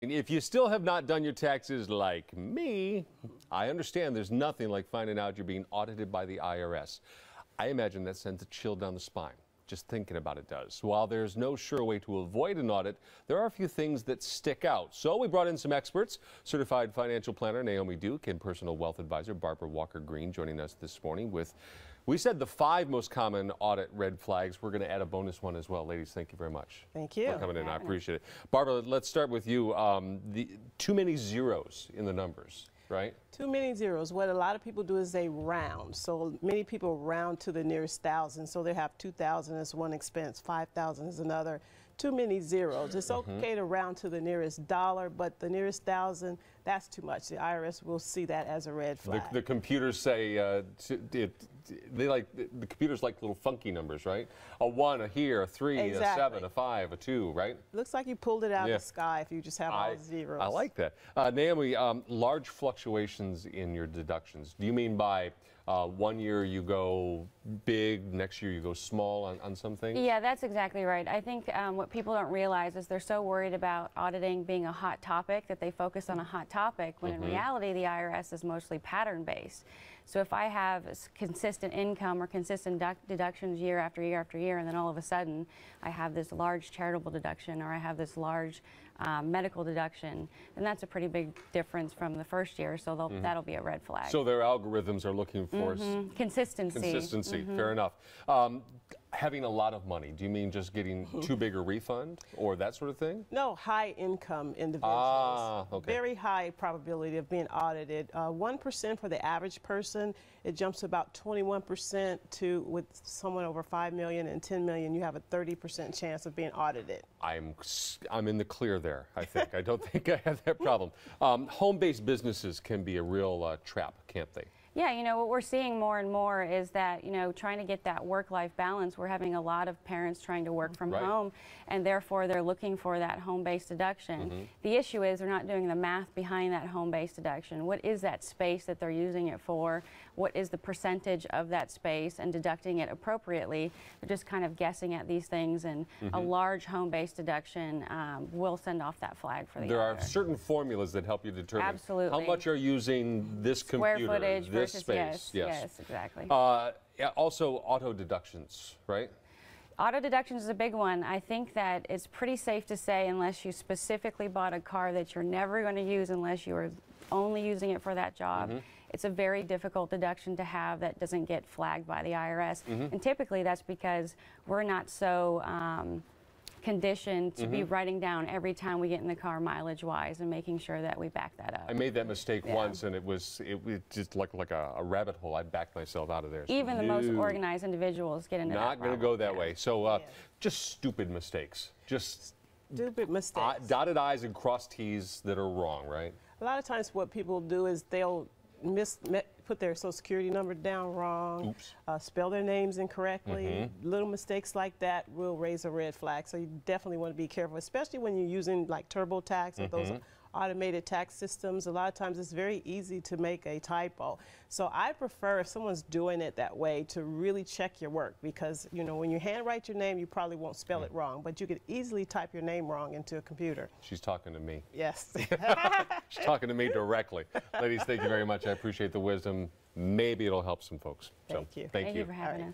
If you still have not done your taxes like me, I understand there's nothing like finding out you're being audited by the IRS. I imagine that sends a chill down the spine. Just thinking about it does. While there's no sure way to avoid an audit, there are a few things that stick out. So we brought in some experts, certified financial planner Naomi Duke and personal wealth advisor Barbara Walker-Green joining us this morning with, we said, the 5 most common audit red flags. We're going to add a bonus one as well. Ladies, thank you very much. Thank you For coming in. I appreciate it. Barbara, let's start with you. The too many zeros in the numbers. Right? Too many zeros. What a lot of people do is they round. So many people round to the nearest thousand. So they have 2,000 as one expense, 5,000 is another. Too many zeros. It's okay to round to the nearest dollar, but the nearest thousand, that's too much. The IRS will see that as a red flag. The computers say the computers like little funky numbers, right? A 1, a here, a 3, exactly. A 7, a 5, a 2, right? Looks like you pulled it out of the sky if you just have all the zeros. I like that. Naomi, large fluctuations in your deductions. Do you mean by 1 year you go big, next year you go small on some things? Yeah, that's exactly right. I think what people don't realize is they're so worried about auditing being a hot topic that they focus on a hot topic, when in reality the IRS is mostly pattern-based. So if I have consistent income or consistent deductions year after year after year, and then all of a sudden I have this large charitable deduction or I have this large medical deduction, then that's a pretty big difference from the first year, so that'll be a red flag. So their algorithms are looking for consistency. Consistency, fair enough. Having a lot of money, do you mean just getting too big a refund or that sort of thing? No, high income individuals. Okay. Very high probability of being audited. 1% for the average person. It jumps to about 21% to with someone over 5 million and 10 million, you have a 30% chance of being audited. I'm in the clear there, I think. I don't think I have that problem. Home-based businesses can be a real trap, can't they? Yeah, you know, what we're seeing more and more is that, you know, trying to get that work-life balance, we're having a lot of parents trying to work from home, and therefore they're looking for that home-based deduction. The issue is they're not doing the math behind that home-based deduction. What is that space that they're using it for? What is the percentage of that space, and deducting it appropriately? They're just kind of guessing at these things, and a large home-based deduction will send off that flag for the There auditor. are certain formulas that help you determine Absolutely. how much are using this Square computer, footage this versus, space. Yes, exactly. Also, auto deductions, right? Auto deductions is a big one. I think that it's pretty safe to say, unless you specifically bought a car that you're never going to use unless you are only using it for that job, it's a very difficult deduction to have that doesn't get flagged by the IRS. And typically that's because we're not so conditioned to be writing down every time we get in the car mileage-wise and making sure that we back that up. I made that mistake once, and it was just like a rabbit hole. I backed myself out of there. So even the most organized individuals get into that Not going to go that way. So just stupid mistakes. Just stupid mistakes. Dotted I's and crossed T's that are wrong, right? A lot of times what people do is they'll put their social security number down wrong, spell their names incorrectly. Little mistakes like that will raise a red flag. So you definitely want to be careful, especially when you're using like TurboTax or those automated tax systems. A lot of times it's very easy to make a typo. So I prefer, if someone's doing it that way, to really check your work, because you know, when you handwrite your name, you probably won't spell it wrong, but you could easily type your name wrong into a computer. She's talking to me. Yes. She's talking to me directly. Ladies, thank you very much. I appreciate the wisdom. Maybe it'll help some folks. Thank you. Thank you for having us.